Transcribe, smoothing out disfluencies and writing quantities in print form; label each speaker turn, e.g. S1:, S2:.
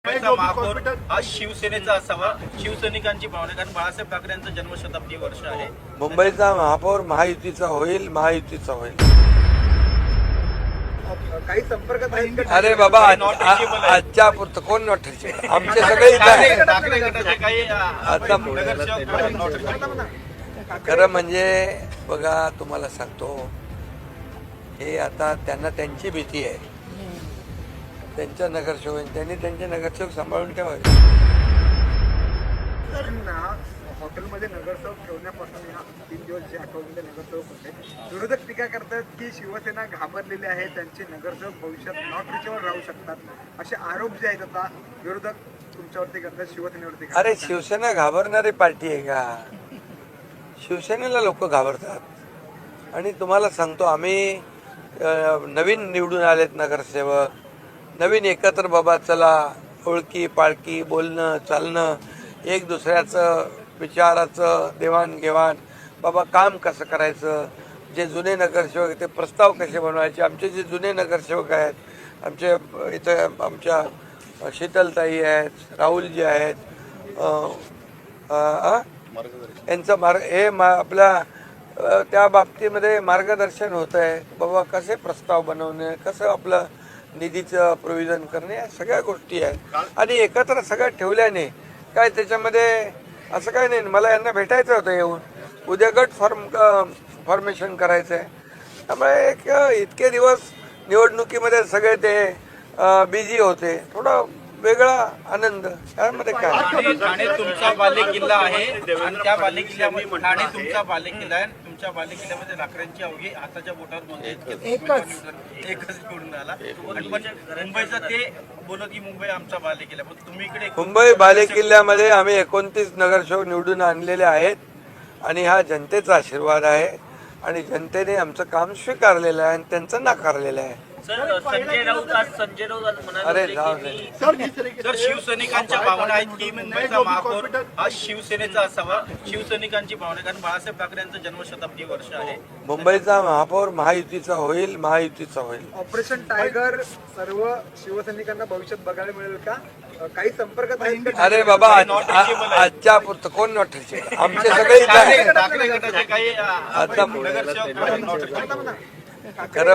S1: महापौर हा शिवसेनेचा असावा, शिवसैनिकांची भावना, कारण बाळासाहेब ठाकरे यांचं जन्मशताब्दी वर्ष आहे.
S2: मुंबईचा महापौर महायुतीचा होईल, महायुतीचा होईल.
S3: काही संपर्कात आहेत का?
S2: अरे बाबा, आजच्या पुरतं कोण नोटीस? आमचे सगळे इथं आहे.
S1: ठाकरे गटाचे काही
S2: आता
S1: नगरसेवक
S2: खरं म्हणजे बघा, तुम्हाला सांगतो, हे आता त्यांना त्यांची भीती आहे. त्यांच्या नगरसेवक, त्यांनी त्यांचे नगरसेवक सांभाळून ठेवावे.
S3: हॉटेलमध्ये नगरसेवक ठेवण्यापासून या 3 दिवस जे आठवड्यामध्ये नगरसेवक होते, विरोधक टीका करतात की शिवसेना घाबरलेली आहे, त्यांचे नगरसेवक भविष्यात नॉट रिचेबल राहू शकतात, असे आरोप जे आहेत आता विरोधक तुमच्यावरती करतात, शिवसेनेवरती करतात.
S2: अरे, शिवसेना घाबरणारी पार्टी आहे का? शिवसेनेला लोक घाबरतात. आणि तुम्हाला सांगतो, आम्ही नवीन निवडून आलेत नगरसेवक, नवीन एकत्र बाबा चला, ओळखी पाळखी, बोलणं चालणं, एक दुसऱ्याचं विचाराचं देवाणघेवाण, बाबा काम कसं करायचं, जे जुने नगरसेवक ते प्रस्ताव कसे बनवायचे. आमचे जे जुने नगरसेवक आहेत, आमचे इथं आमच्या शीतलताई आहेत, राहुलजी आहेत, यांचं आपल्या त्या बाबतीमध्ये मार्गदर्शन होत आहे. बाबा कसे प्रस्ताव बनवणे, कसं आपलं निधीचं प्रोव्हिजन करणे, या सगळ्या गोष्टी आहेत. आणि एकत्र सगळं ठेवल्याने काय त्याच्यामध्ये असं काय नाही. मला यांना भेटायचं होतं येऊन, उद्या गट फॉर्मेशन करायचं आहे. त्यामुळे इतके दिवस निवडणुकीमध्ये सगळे ते बिझी होते. थोडा वेगळा आनंद त्यामध्ये काय.
S1: ठाणे तुमचा बालेकिल्ला आहे आणि त्या बालेकिल्ल्यामध्ये ठाणे तुमचा बालेकिल्ला आहे. तुमच्या बालेकिल्ल्यामध्ये लाकडांची अवघी हाताच्या बोटावर नोंद एकच निवडून आला. पण मुंबईचा ते बोलत की मुंबई आमचा बालेकिल्ला, पण तुम्ही इकडे
S2: मुंबई बालेकिल्ल्यामध्ये आम्ही 29 नगरसेवक निवडून आणलेले आहेत. आणि हा जनतेचा आशीर्वाद आहे. आणि जनतेने आमचं काम स्वीकारलेलं आहे आणि त्यांचं नाकारलेलं आहे.
S4: संजय राऊत म्हणाले
S2: अरे
S4: होते
S2: जाऊ
S4: की
S2: दे.
S1: तर शिवसैनिकांच्या भावना आहेत की मुंबईचा महापौर हा शिवसेनेचा असावा, शिवसैनिकांची भावना, कारण बाळासाहेब ठाकरे यांचं जन्मशताब्दी वर्ष आहे.
S2: मुंबईचा महापौर महायुतीचा होईल, महायुतीचा होईल.
S3: ऑपरेशन टायगर सर्व शिवसैनिकांना भविष्यात बघायला मिळेल का? काही संपर्कात आहेत का?
S2: अरे बाबा, आजच्या पुरतं कोण नोटीस? आमचे सगळे इथं आहे.
S1: ठाकरे गटाचे काही
S2: आता
S1: नगरसेवक
S2: खरं